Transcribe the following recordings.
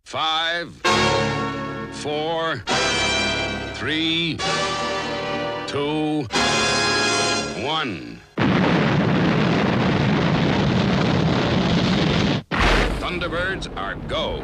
5, 4, 3, 2, 1. Thunderbirds are go.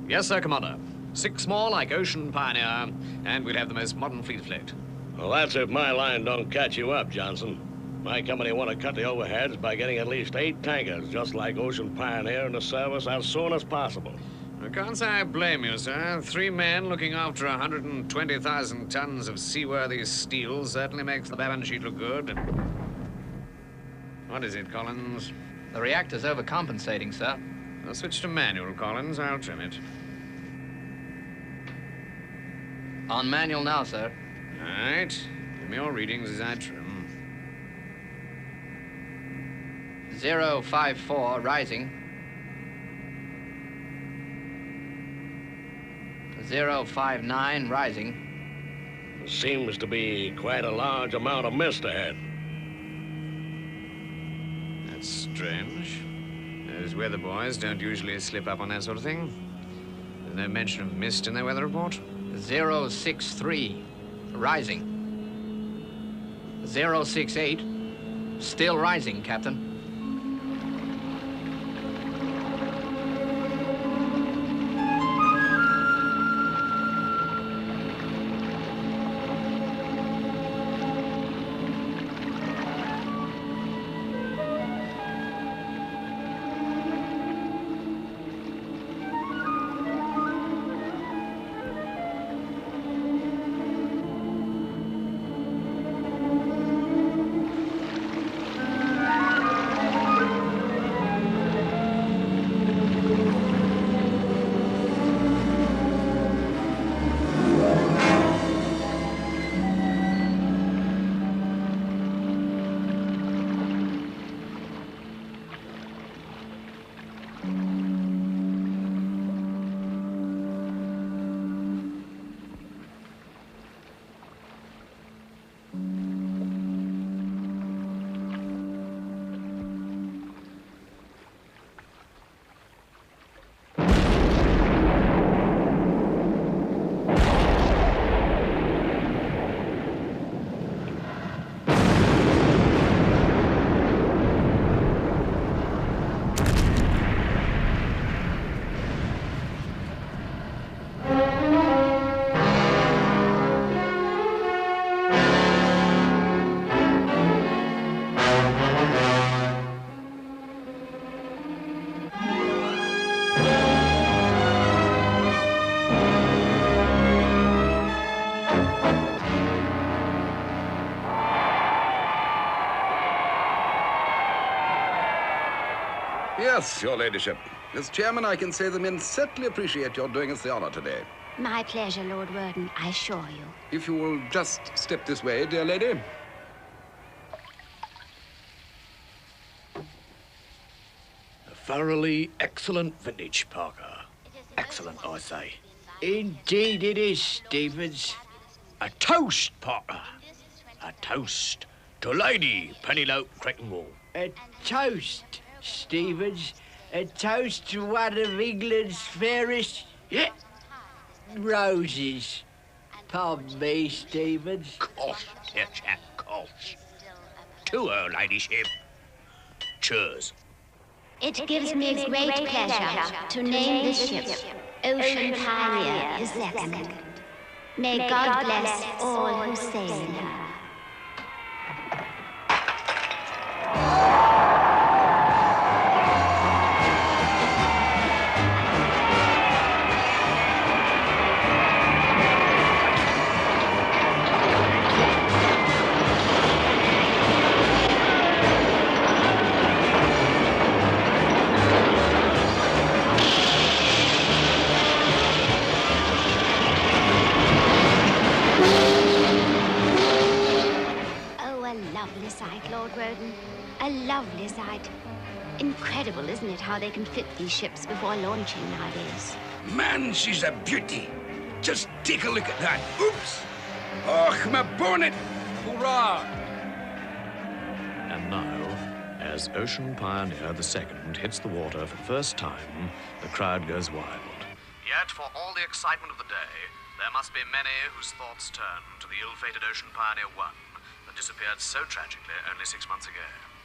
Yes, sir, Commander. 6 more like Ocean Pioneer, and we'd have the most modern fleet afloat. Well, that's if my line don't catch you up, Johnson. My company want to cut the overheads by getting at least 8 tankers, just like Ocean Pioneer, into service as soon as possible. I can't say I blame you, sir. 3 men looking after 120,000 tons of seaworthy steel certainly makes the balance sheet look good. What is it, Collins? The reactor's overcompensating, sir. I'll switch to manual, Collins. I'll trim it. On manual now, sir. All right. Give me your readings as I trim. 054, rising. 059, rising. Seems to be quite a large amount of mist ahead. That's strange. Those weather boys don't usually slip up on that sort of thing. There's no mention of mist in their weather report. 063, rising. 068, still rising, Captain. Yes, your ladyship. As chairman, I can say the men certainly appreciate your doing us the honor today. My pleasure, Lord Worden, I assure you. If you will just step this way, dear lady. A thoroughly excellent vintage, Parker. Excellent, I say. Indeed it is, Stevens. A toast, Parker. A toast to Lady Penelope Creighton-Wall. A toast, Stevens. A toast to one of England's fairest roses. Pardon me, Stevens. Course, dear chap, course. To her ladyship. Cheers. It gives me great pleasure to name this ship Ocean Pioneer II. May God bless all who sail in her. A lovely sight. Incredible, isn't it, how they can fit these ships before launching nowadays? Man, she's a beauty. Just take a look at that. Oops! Oh, my bonnet! Hurrah! And now, as Ocean Pioneer II hits the water for the first time, the crowd goes wild. Yet, for all the excitement of the day, there must be many whose thoughts turn to the ill-fated Ocean Pioneer I that disappeared so tragically only 6 months ago.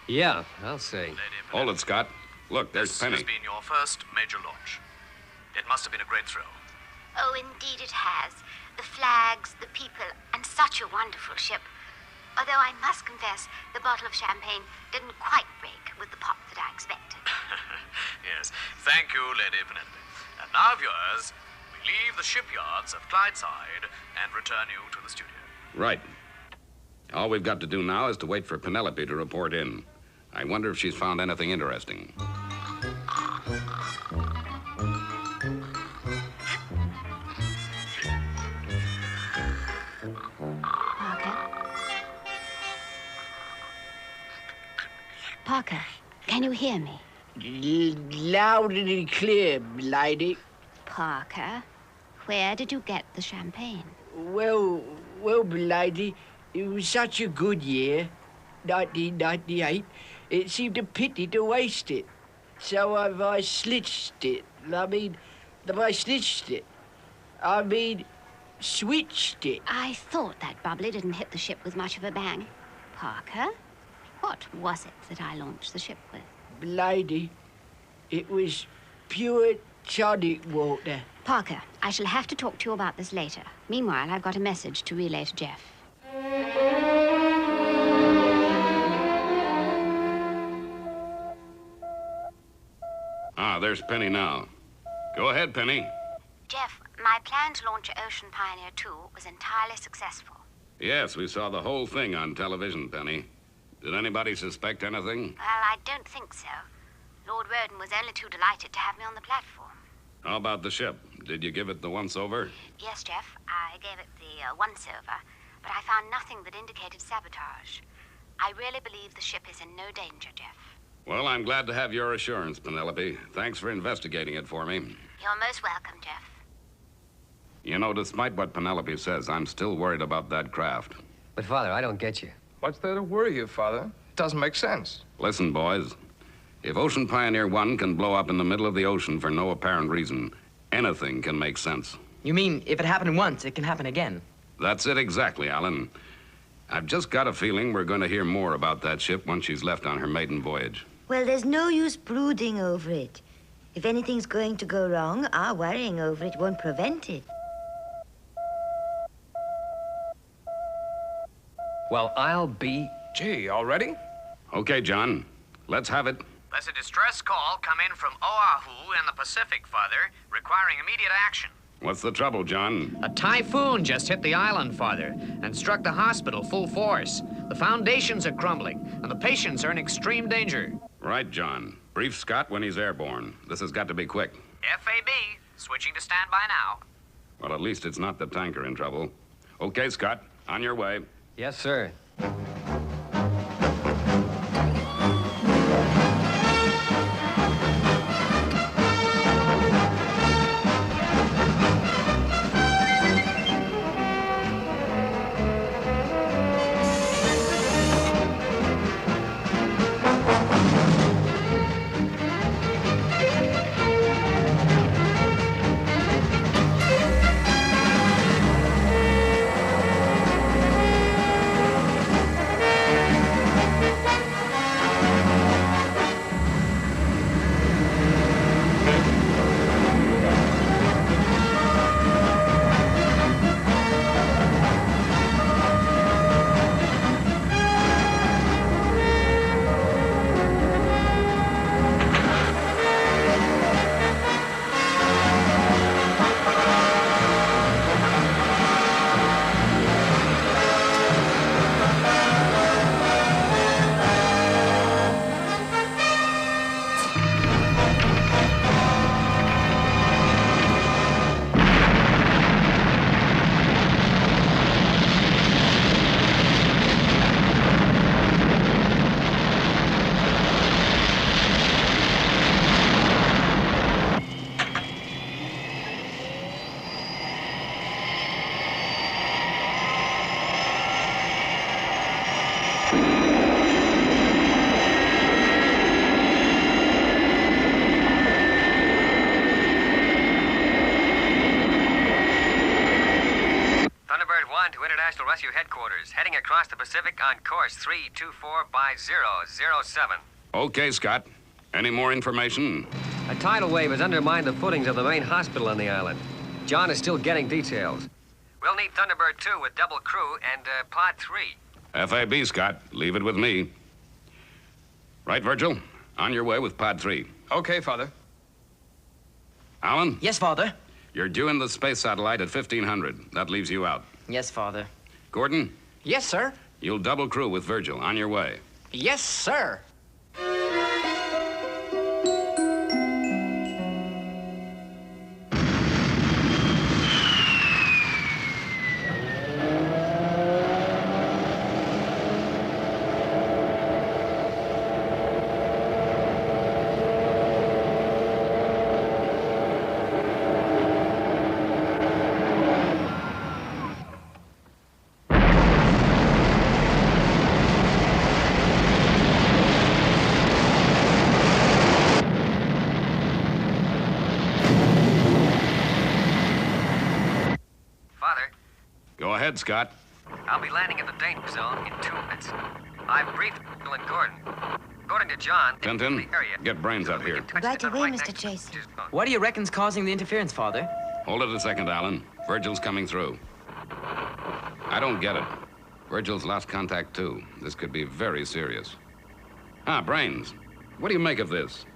Yeah, I'll say. Lady Hold Penelope, it, Scott. Look, there's this Penny. has been your first major launch. It must have been a great thrill. Oh, indeed it has. The flags, the people, and such a wonderful ship. Although I must confess, the bottle of champagne didn't quite break with the pop that I expected. Yes, thank you, Lady Penelope. And now, viewers, we leave the shipyards of Clydeside and return you to the studio. Right. All we've got to do now is to wait for Penelope to report in. I wonder if she's found anything interesting. Parker, can you hear me? Loud and clear, lady. Parker, where did you get the champagne? Well, lady, it was such a good year, 1998. It seemed a pity to waste it. So I slitched it. Switched it. I thought that bubbly didn't hit the ship with much of a bang. Parker, what was it that I launched the ship with? Lady, it was pure tonic water. Parker, I shall have to talk to you about this later. Meanwhile, I've got a message to relay to Jeff. Ah, there's Penny now. Go ahead, Penny. Jeff, my plan to launch Ocean Pioneer 2 was entirely successful. Yes, we saw the whole thing on television, Penny. Did anybody suspect anything? Well, I don't think so. Lord Roden was only too delighted to have me on the platform. How about the ship? Did you give it the once-over? Yes, Jeff, I gave it the once-over, but I found nothing that indicated sabotage. I really believe the ship is in no danger, Jeff. Well, I'm glad to have your assurance, Penelope. Thanks for investigating it for me. You're most welcome, Jeff. You know, despite what Penelope says, I'm still worried about that craft. But, Father, I don't get you. What's there to worry you, Father? It doesn't make sense. Listen, boys. If Ocean Pioneer 1 can blow up in the middle of the ocean for no apparent reason, anything can make sense. You mean if it happened once, it can happen again? That's it exactly, Alan. I've just got a feeling we're going to hear more about that ship once she's left on her maiden voyage. Well, there's no use brooding over it. If anything's going to go wrong, our worrying over it won't prevent it. Well, I'll be... Gee, already? Okay, John. Let's have it. There's a distress call come in from Oahu in the Pacific, Father, requiring immediate action. What's the trouble, John? A typhoon just hit the island, Father, and struck the hospital full force. The foundations are crumbling, and the patients are in extreme danger. Right, John. Brief Scott when he's airborne. This has got to be quick. FAB, switching to standby now. Well, at least it's not the tanker in trouble. Okay, Scott, on your way. Yes, sir. Thunderbird 1 to International Rescue Headquarters, heading across the Pacific on course 324 by 007. Okay, Scott. Any more information? A tidal wave has undermined the footings of the main hospital on the island. John is still getting details. We'll need Thunderbird 2 with double crew and Pod 3. FAB, Scott. Leave it with me. Right, Virgil? On your way with Pod 3. Okay, Father. Alan? Yes, Father. You're due in the space satellite at 1500. That leaves you out. Yes, Father. Gordon? Yes, sir. You'll double crew with Virgil. On your way. Yes, sir. Go ahead, Scott. I'll be landing in the danger zone in 2 minutes. I've briefed Bill and Gordon. According to John, Clinton, get Brains out here. Right away, Mr. Tracy. What do you reckon's causing the interference, Father? Hold it a second, Alan. Virgil's coming through. I don't get it. Virgil's lost contact, too. This could be very serious. Brains. What do you make of this?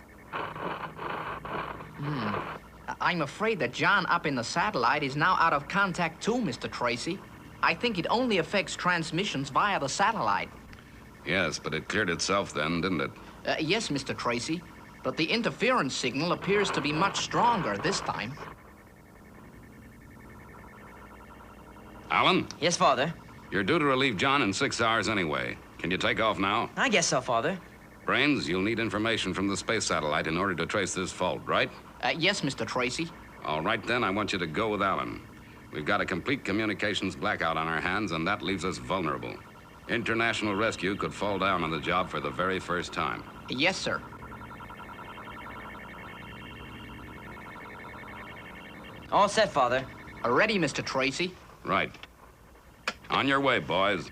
I'm afraid that John up in the satellite is now out of contact too, Mr. Tracy. I think it only affects transmissions via the satellite. Yes, but it cleared itself then, didn't it? Yes, Mr. Tracy. But the interference signal appears to be much stronger this time. Alan? Yes, Father. You're due to relieve John in 6 hours anyway. Can you take off now? I guess so, Father. Brains, you'll need information from the space satellite in order to trace this fault, right? Yes, Mr. Tracy. All right, then, I want you to go with Alan. We've got a complete communications blackout on our hands, and that leaves us vulnerable. International Rescue could fall down on the job for the very first time. Yes, sir. All set, Father. Ready, Mr. Tracy. Right. On your way, boys.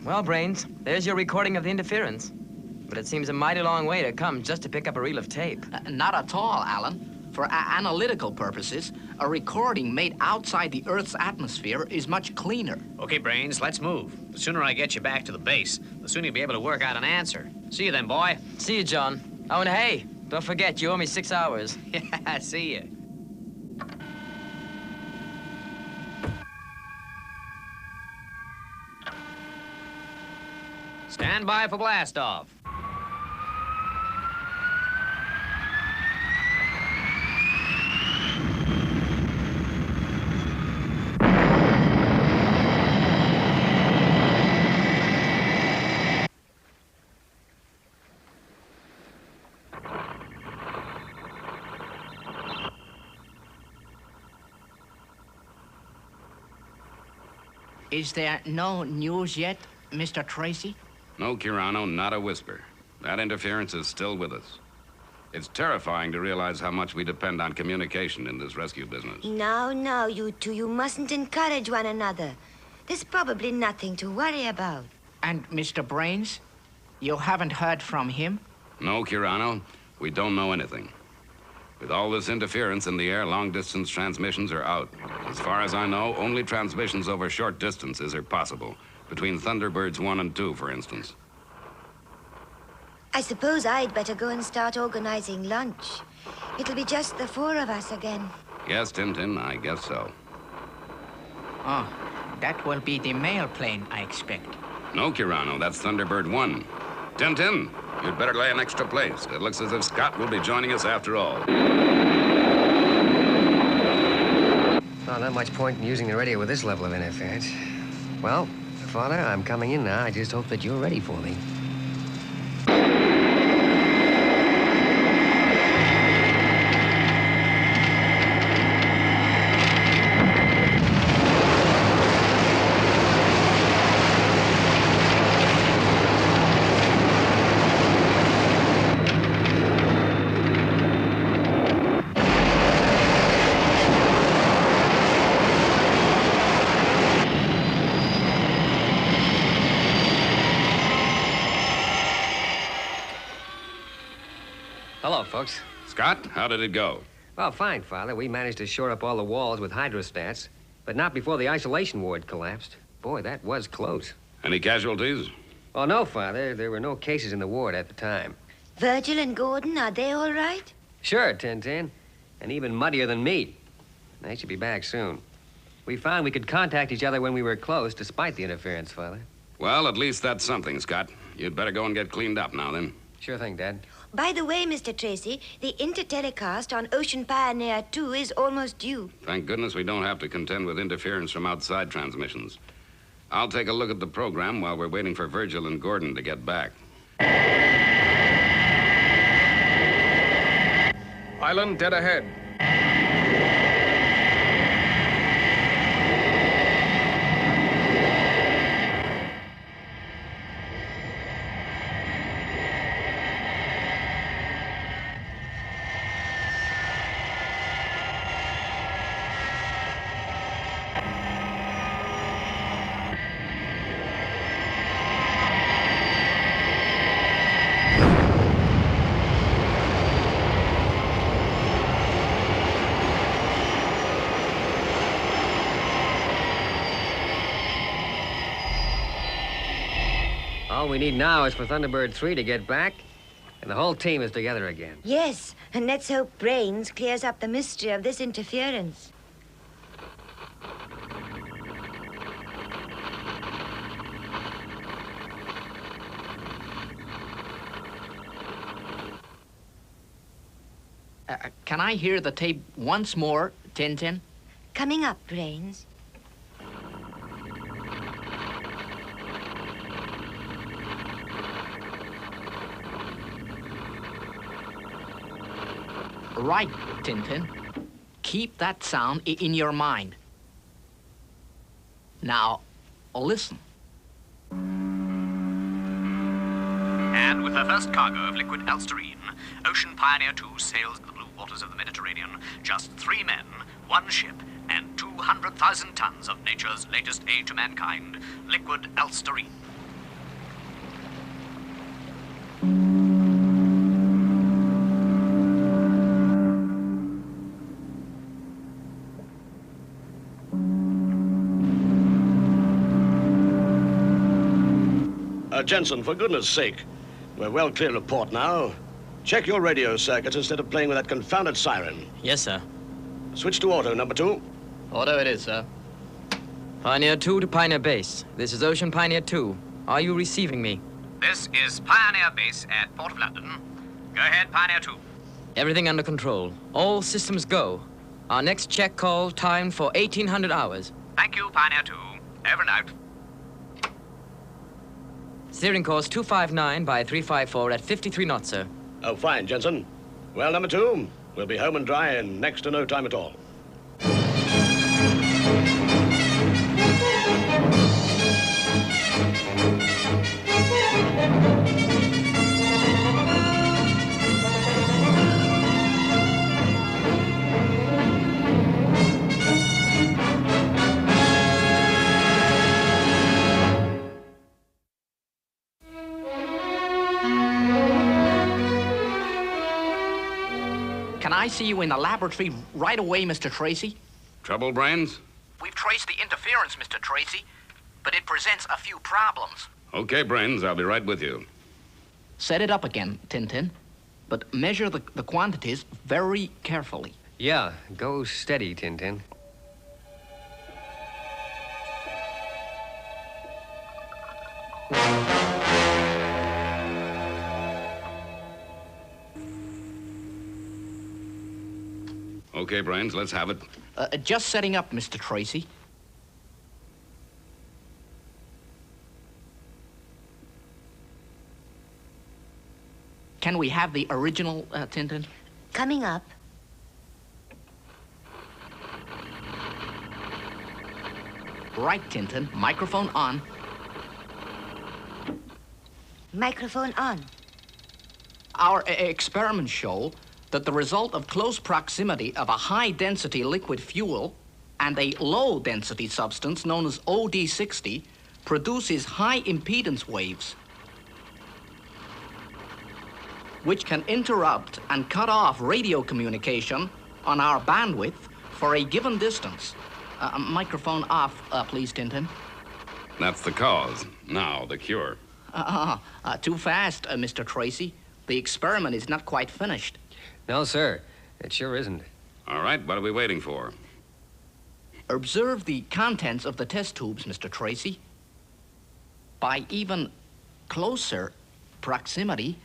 Well, Brains, there's your recording of the interference. But it seems a mighty long way to come just to pick up a reel of tape. Not at all, Alan. For analytical purposes, a recording made outside the Earth's atmosphere is much cleaner. Okay, Brains, let's move. The sooner I get you back to the base, the sooner you'll be able to work out an answer. See you then, boy. See you, John. Oh, and hey, don't forget, you owe me 6 hours. Yeah, see you. Stand by for blastoff. Is there no news yet, Mr. Tracy? No, Kirano, not a whisper. That interference is still with us. It's terrifying to realize how much we depend on communication in this rescue business. Now, you two, you mustn't encourage one another. There's probably nothing to worry about. And Mr. Brains, you haven't heard from him? No, Kirano, we don't know anything. With all this interference in the air, long-distance transmissions are out. As far as I know, only transmissions over short distances are possible. Between Thunderbirds 1 and 2, for instance. I suppose I'd better go and start organizing lunch. It'll be just the 4 of us again. Yes, Tintin, I guess so. Oh, that will be the mail plane, I expect. No, Kirano, that's Thunderbird 1. Tintin, you'd better lay an extra place. It looks as if Scott will be joining us after all. Well, not much point in using the radio with this level of interference. Well, Father, I'm coming in now. I just hope that you're ready for me. Hello, folks. Scott, how did it go? Well, fine, Father. We managed to shore up all the walls with hydrostats, but not before the isolation ward collapsed. Boy, that was close. Any casualties? Oh, no, Father. There were no cases in the ward at the time. Virgil and Gordon, are they all right? Sure, Tintin. And even muddier than meat. They should be back soon. We found we could contact each other when we were close, despite the interference, Father. Well, at least that's something, Scott. You'd better go and get cleaned up now, then. Sure thing, Dad. By the way, Mr. Tracy, the intertelecast on Ocean Pioneer 2 is almost due. Thank goodness we don't have to contend with interference from outside transmissions. I'll take a look at the program while we're waiting for Virgil and Gordon to get back. Island dead ahead. All we need now is for Thunderbird 3 to get back, and the whole team is together again. Yes, and let's hope Brains clears up the mystery of this interference. Can I hear the tape once more, Tintin? Coming up, Brains. Right, Tintin. Keep that sound in your mind. Now, listen. And with her first cargo of liquid alsterene, Ocean Pioneer 2 sails the blue waters of the Mediterranean. Just 3 men, 1 ship, and 200,000 tons of nature's latest aid to mankind, liquid alsterene. Jensen, for goodness sake, we're well clear of port now. Check your radio circuits instead of playing with that confounded siren. Yes, sir. Switch to auto, number 2. Auto it is, sir. Pioneer 2 to Pioneer Base. This is Ocean Pioneer 2. Are you receiving me? This is Pioneer Base at Port of London. Go ahead, Pioneer 2. Everything under control. All systems go. Our next check call timed for 1800 hours. Thank you, Pioneer 2. Over and out. Steering course 259 by 354 at 53 knots, sir. Oh, fine, Jensen. Well, number 2, we'll be home and dry in next to no time at all. Can I see you in the laboratory right away, Mr. Tracy? Trouble, Brains? We've traced the interference, Mr. Tracy, but it presents a few problems. Okay, Brains, I'll be right with you. Set it up again, Tintin, but measure the quantities very carefully. Yeah, go steady, Tintin. Okay, Brains, let's have it. Just setting up, Mr. Tracy. Can we have the original, Tintin? Coming up. Right, Tintin. Microphone on. Microphone on. Our experiments show that the result of close proximity of a high-density liquid fuel and a low-density substance known as OD60 produces high impedance waves, which can interrupt and cut off radio communication on our bandwidth for a given distance. Microphone off, please, Tintin. That's the cause. Now, the cure. Too fast, Mr. Tracy. The experiment is not quite finished. No, sir. It sure isn't. All right, what are we waiting for? Observe the contents of the test tubes, Mr. Tracy. By even closer proximity,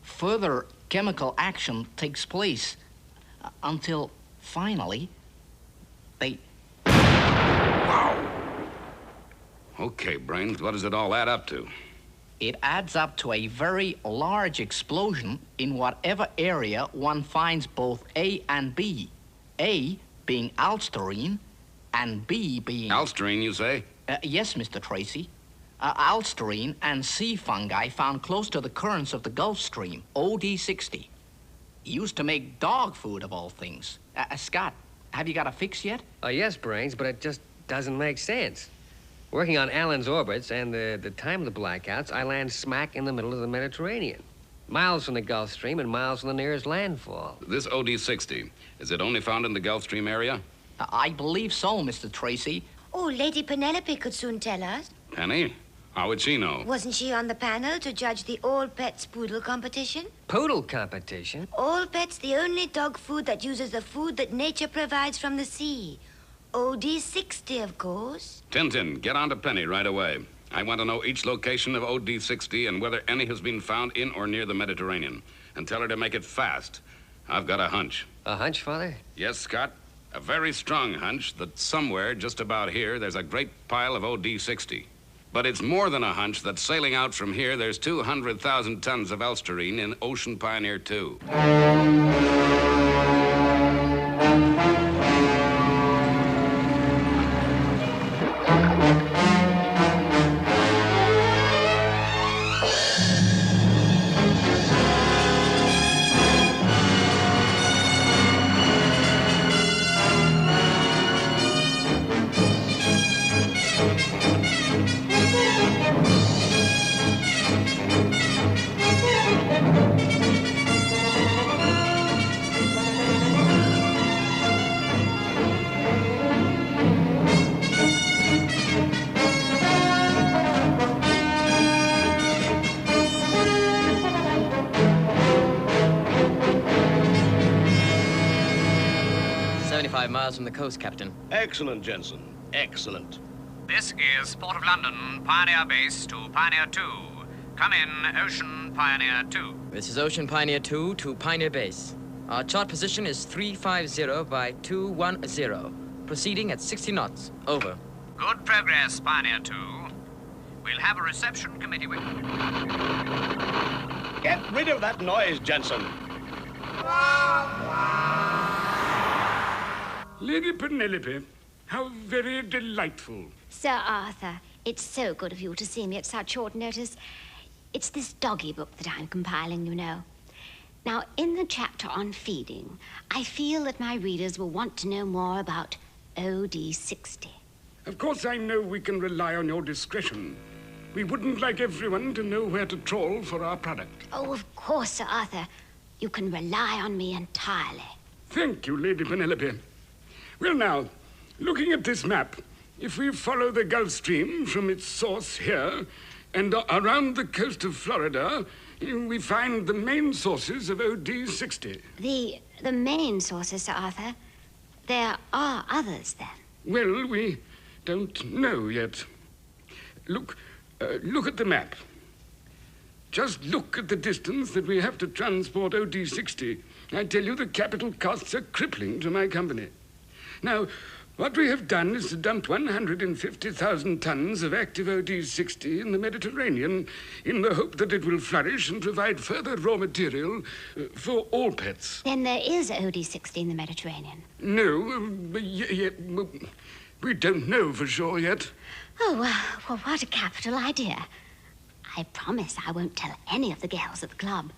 further chemical action takes place until finally they... Wow! Okay, Brains, what does it all add up to? It adds up to a very large explosion in whatever area one finds both A and B. A being alsterene and B being... Alsterene, you say? Yes, Mr. Tracy. Alsterene and sea fungi found close to the currents of the Gulf Stream, OD60. Used to make dog food, of all things. Scott, have you got a fix yet? Yes, Brains, but it just doesn't make sense. Working on Allen's orbits and the time of the blackouts, I land smack in the middle of the Mediterranean. Miles from the Gulf Stream and miles from the nearest landfall. This OD60, is it only found in the Gulf Stream area? I believe so, Mr. Tracy. Oh, Lady Penelope could soon tell us. Penny? How would she know? Wasn't she on the panel to judge the All Pets Poodle competition? Poodle competition? All Pets, the only dog food that uses the food that nature provides from the sea. OD60, of course. Tintin, get on to Penny right away. I want to know each location of OD60 and whether any has been found in or near the Mediterranean. And tell her to make it fast. I've got a hunch. A hunch, Father? Yes, Scott. A very strong hunch that somewhere just about here there's a great pile of OD60. But it's more than a hunch that sailing out from here there's 200,000 tons of alsterene in Ocean Pioneer 2. miles from the coast, Captain. Excellent, Jensen. Excellent. This is Port of London, Pioneer Base to Pioneer 2. Come in, Ocean Pioneer 2. This is Ocean Pioneer 2 to Pioneer Base. Our chart position is 350 by 210. Proceeding at 60 knots. Over. Good progress, Pioneer 2. We'll have a reception committee with... Get rid of that noise, Jensen. Lady Penelope, how very delightful. Sir Arthur, it's so good of you to see me at such short notice. It's this doggy book that I'm compiling, you know. Now, in the chapter on feeding, I feel that my readers will want to know more about OD60. Of course, I know we can rely on your discretion. We wouldn't like everyone to know where to trawl for our product. Oh, of course, Sir Arthur. You can rely on me entirely. Thank you, Lady Penelope. Well, now, looking at this map, if we follow the Gulf Stream from its source here and around the coast of Florida, we find the main sources of OD60. The main sources, Sir Arthur? There are others, then? Well, we don't know yet. Look at the map. Just look at the distance that we have to transport OD60. I tell you, the capital costs are crippling to my company. Now, what we have done is to dump 150,000 tons of active OD60 in the Mediterranean in the hope that it will flourish and provide further raw material for all pets. Then there is OD60 in the Mediterranean? No, we don't know for sure yet. Oh, well, what a capital idea. I promise I won't tell any of the girls at the club.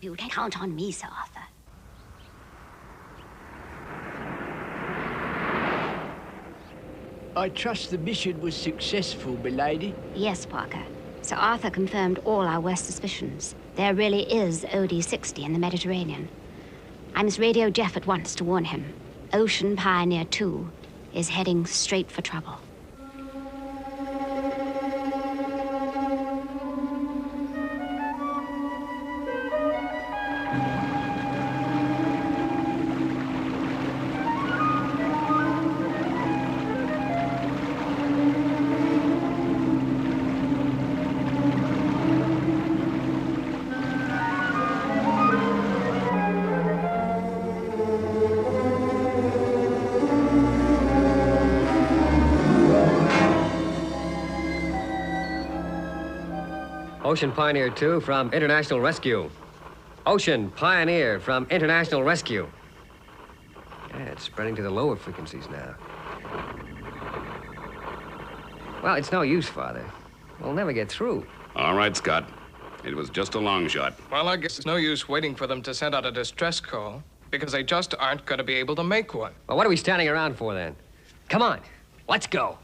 You can count on me, Sir Arthur. I trust the mission was successful, milady. Yes, Parker. Sir Arthur confirmed all our worst suspicions. There really is OD60 in the Mediterranean. I must radio Jeff at once to warn him. Ocean Pioneer 2 is heading straight for trouble. Ocean Pioneer 2 from International Rescue. Ocean Pioneer from International Rescue. Yeah, it's spreading to the lower frequencies now. Well, it's no use, Father. We'll never get through. All right, Scott. It was just a long shot. Well, I guess it's no use waiting for them to send out a distress call, because they just aren't going to be able to make one. Well, what are we standing around for, then? Come on, let's go.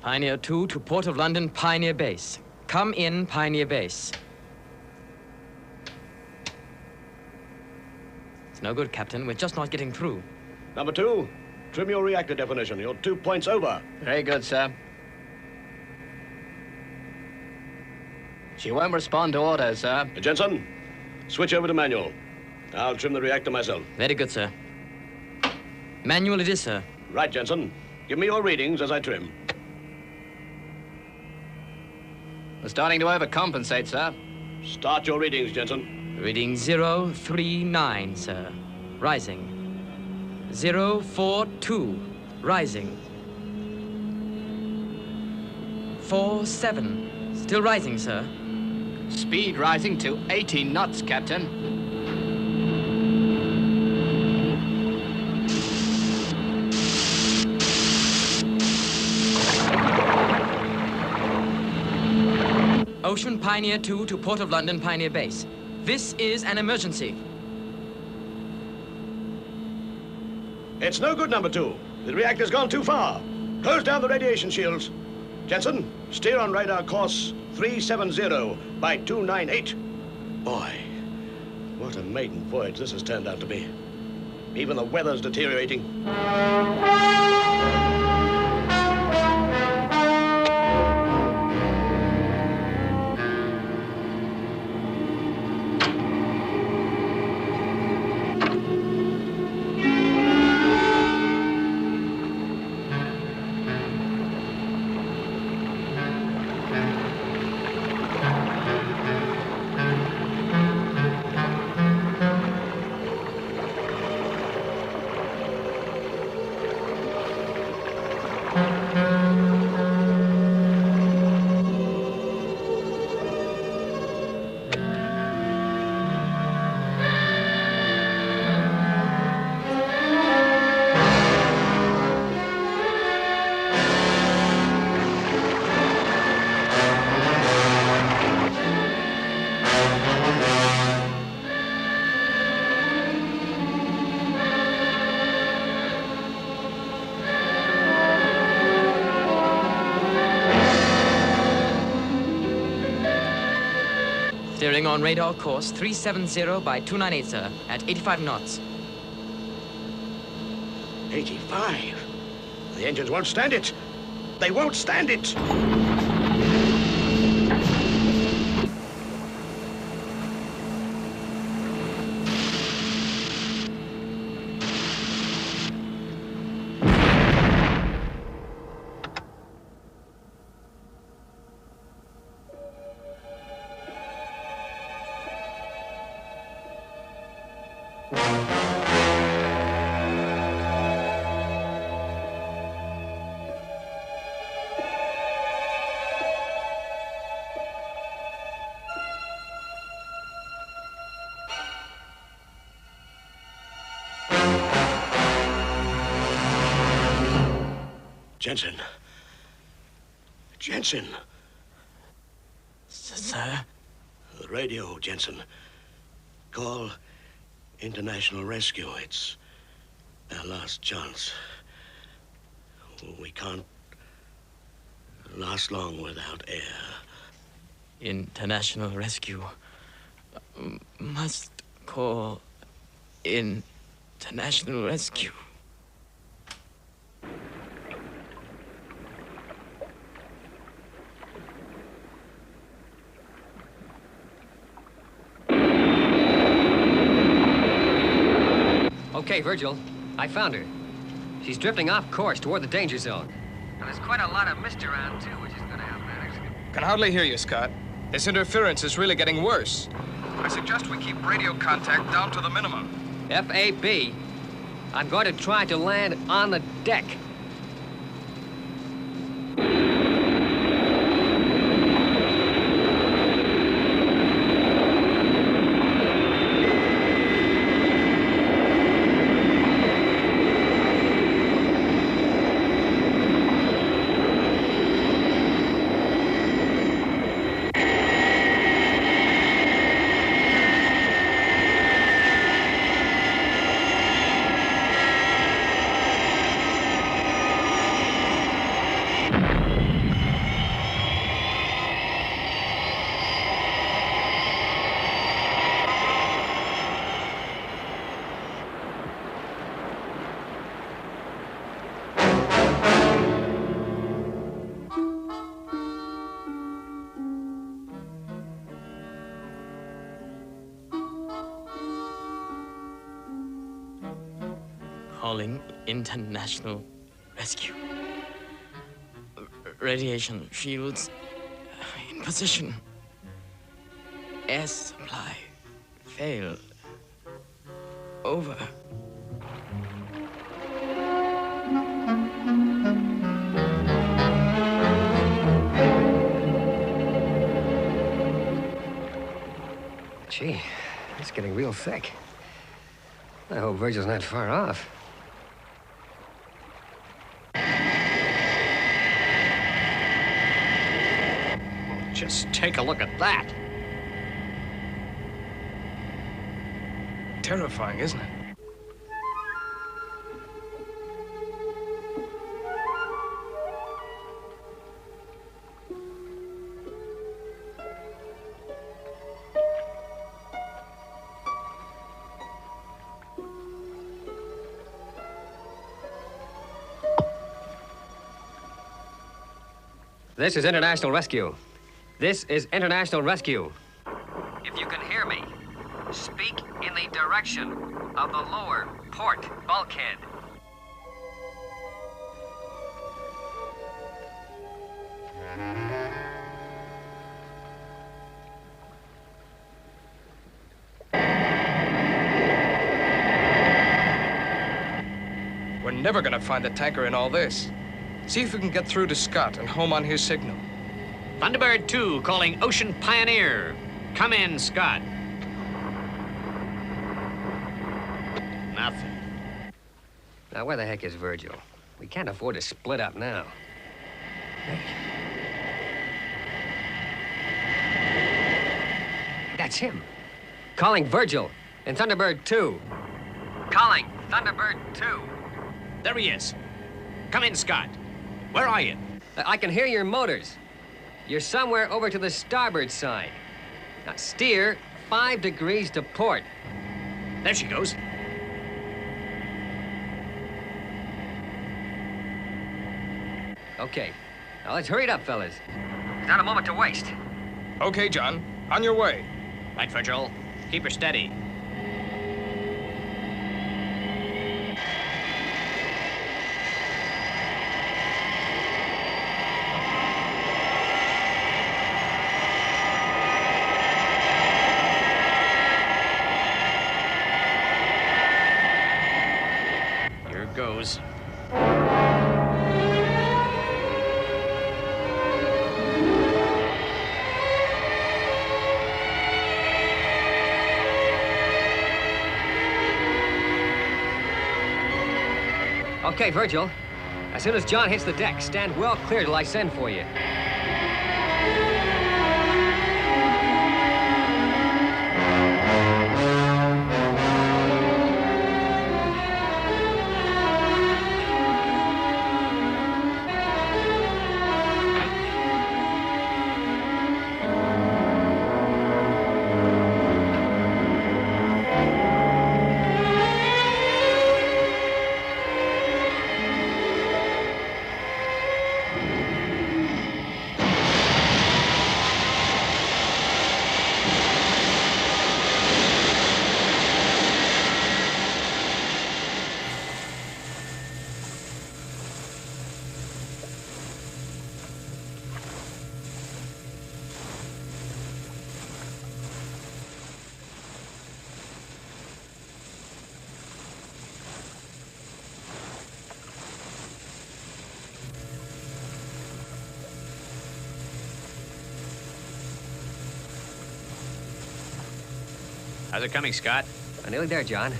Pioneer 2 to Port of London, Pioneer Base. Come in, Pioneer Base. It's no good, Captain. We're just not getting through. Number 2, trim your reactor definition. You're 2 points over. Very good, sir. She won't respond to orders, sir. Jensen, switch over to manual. I'll trim the reactor myself. Very good, sir. Manual it is, sir. Right, Jensen. Give me your readings as I trim. We're starting to overcompensate, sir. Start your readings, Jensen. Reading 039, sir. Rising. 042. Rising. 47. Still rising, sir. Speed rising to 80 knots, Captain. Ocean Pioneer 2 to Port of London Pioneer Base. This is an emergency. It's no good, number 2. The reactor's gone too far. Close down the radiation shields. Jensen, steer on radar course 370 by 298. Boy, what a maiden voyage this has turned out to be. Even the weather's deteriorating. Steering on radar course 370 by 298, sir, at 85 knots. 85? The engines won't stand it. They won't stand it. Jensen. Jensen. Sir? The radio, Jensen. Call International Rescue. It's our last chance. We can't last long without air. International Rescue. Must call International Rescue. Okay, Virgil, I found her. She's drifting off course toward the danger zone. And there's quite a lot of mist around, too, which is going to help matters. Can hardly hear you, Scott. This interference is really getting worse. I suggest we keep radio contact down to the minimum. FAB. I'm going to try to land on the deck. Calling international rescue. Radiation shields in position. Air supply fail. Over. Gee, it's getting real thick. I hope Virgil's not far off. Just take a look at that. Terrifying, isn't it? This is International Rescue. This is International Rescue. If you can hear me, speak in the direction of the lower port bulkhead. We're never gonna find the tanker in all this. See if we can get through to Scott and home on his signal. Thunderbird 2 calling Ocean Pioneer. Come in, Scott. Nothing. Now, where the heck is Virgil? We can't afford to split up now. Hey. That's him. Calling Virgil in Thunderbird 2. Calling Thunderbird 2. There he is. Come in, Scott. Where are you? I can hear your motors. You're somewhere over to the starboard side. Now, steer 5 degrees to port. There she goes. Okay. Now, let's hurry it up, fellas. There's not a moment to waste. Okay, John. On your way. Right, Virgil. Keep her steady. Goes. Okay, Virgil. As soon as John hits the deck, stand well clear till I send for you. How's it coming, Scott? I'm nearly there, John.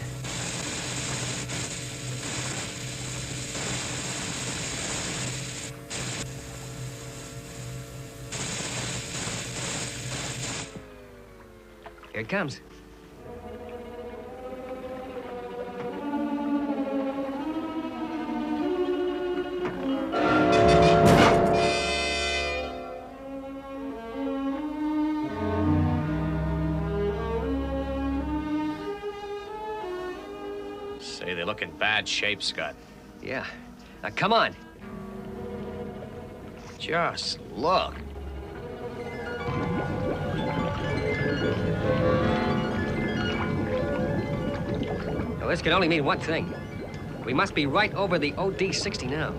Here it comes. Say they look in bad shape, Scott. Yeah. Now, come on. Just look. Now, this can only mean one thing. We must be right over the OD-60 now.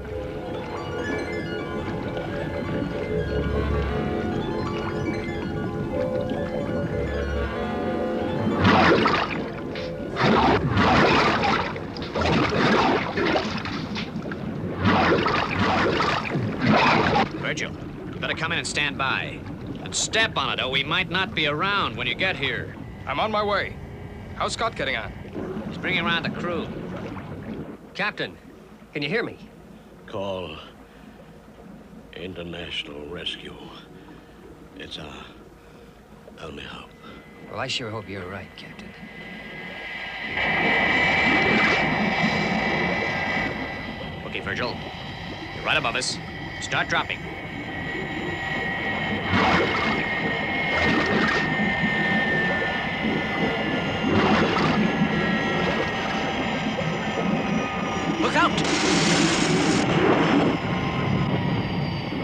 Virgil, you better come in and stand by. And step on it, or we might not be around when you get here. I'm on my way. How's Scott getting on? He's bringing around the crew. Captain, can you hear me? Call international rescue. It's our only hope. Well, I sure hope you're right, Captain. Okay, Virgil. You're right above us. Start dropping. Look out!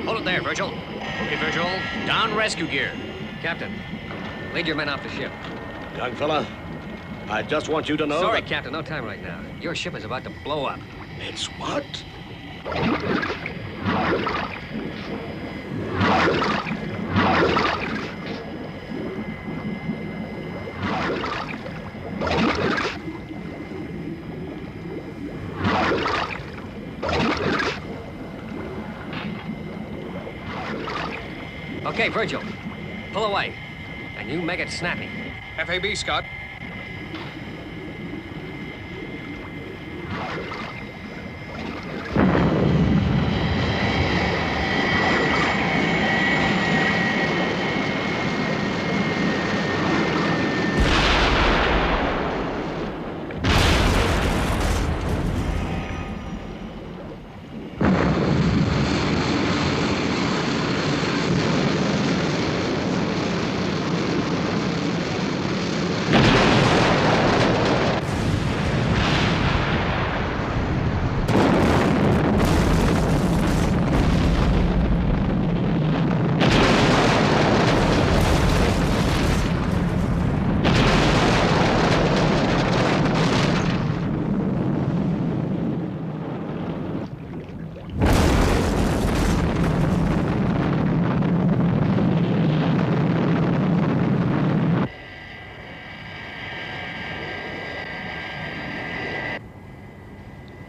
Hold it there, Virgil. Okay, Virgil. Down rescue gear. Captain, lead your men off the ship. Young fella, I just want you to know... Sorry, that... Captain, no time right now. Your ship is about to blow up. It's what? Okay, Virgil, pull away. And you make it snappy. FAB, Scott.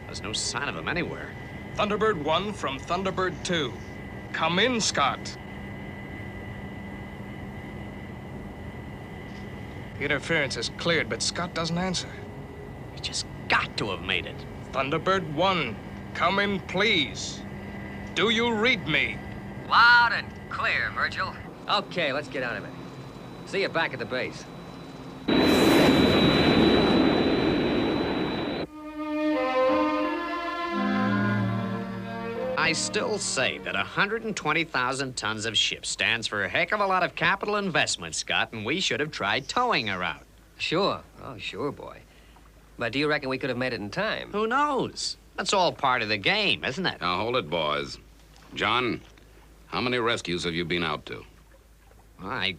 There's no sign of him anywhere. Thunderbird 1 from Thunderbird 2. Come in, Scott. The interference is cleared, but Scott doesn't answer. He's just got to have made it. Thunderbird 1, come in, please. Do you read me? Loud and clear, Virgil. Okay, let's get out of it. See you back at the base. I still say that 120,000 tons of ships stands for a heck of a lot of capital investment, Scott, and we should have tried towing her out. Sure. Oh, sure, boy. But do you reckon we could have made it in time? Who knows? That's all part of the game, isn't it? Now, hold it, boys. John, how many rescues have you been out to? Well, I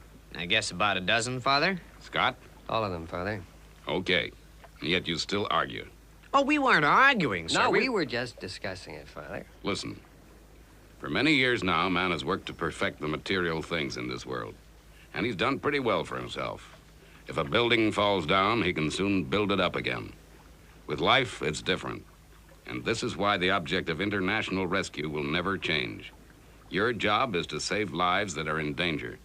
guess about a dozen, Father. Scott? All of them, Father. Okay. And yet you still argue. Oh, we weren't arguing, sir. No, we were just discussing it, Father. Listen. For many years now, man has worked to perfect the material things in this world. And he's done pretty well for himself. If a building falls down, he can soon build it up again. With life, it's different. And this is why the object of international rescue will never change. Your job is to save lives that are in danger.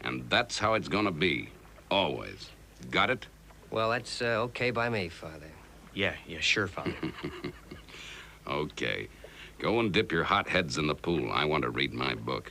And that's how it's gonna be, always. Got it? Well, that's okay by me, Father. Yeah, sure, Father. Okay. Go and dip your hot heads in the pool. I want to read my book.